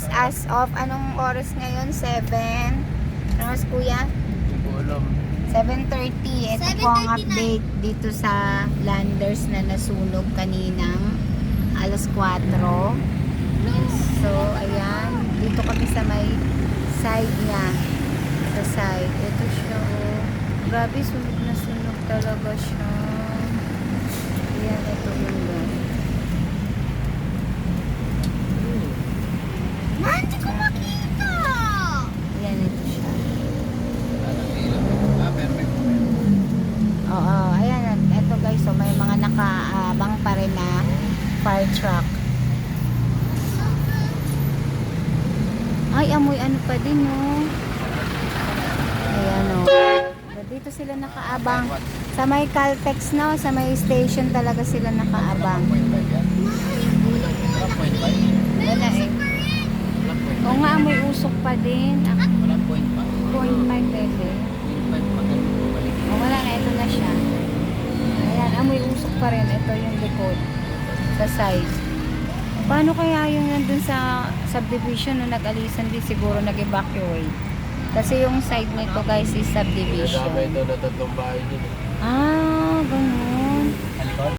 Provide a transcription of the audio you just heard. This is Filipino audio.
guys, as of anong oras ngayon? 7. Ano oras kuya? Hindi ko alam. 7:30. Ito po ang 7:39. update dito sa landers na nasunog kaninang alas 4. So, ayan. Dito kami sa may side niya. Sa side. Ito siya, oh. Grabe, sunog na sunog talaga siya. Ayan, ito yung guys. Hindi ko makita. Ayan, ito siya. Anong ilaw? Pero may pumayag. Oo, ayan. Ito guys, so may mga nakaabang pa rin na fire truck. Ay, amoy ano pa din, no? Ayan, no? Dito sila nakaabang. Sa may Caltex, no? Sa may station talaga sila nakaabang. 1.5 yan? Mahal yung ulo mo. 1.5? Wala eh. Oo nga, amoy usok pa din. Ah, 0.5 bebe. O, wala na. Ito na siya. Ayan, amoy usok pa rin. Ito yung likod. Sa side. Paano kaya yung nandun sa subdivision nung nag-alisan din siguro nag-evacuate? Kasi yung side nito guys is subdivision. Ito na tatlong bahay din. Ah, ganun.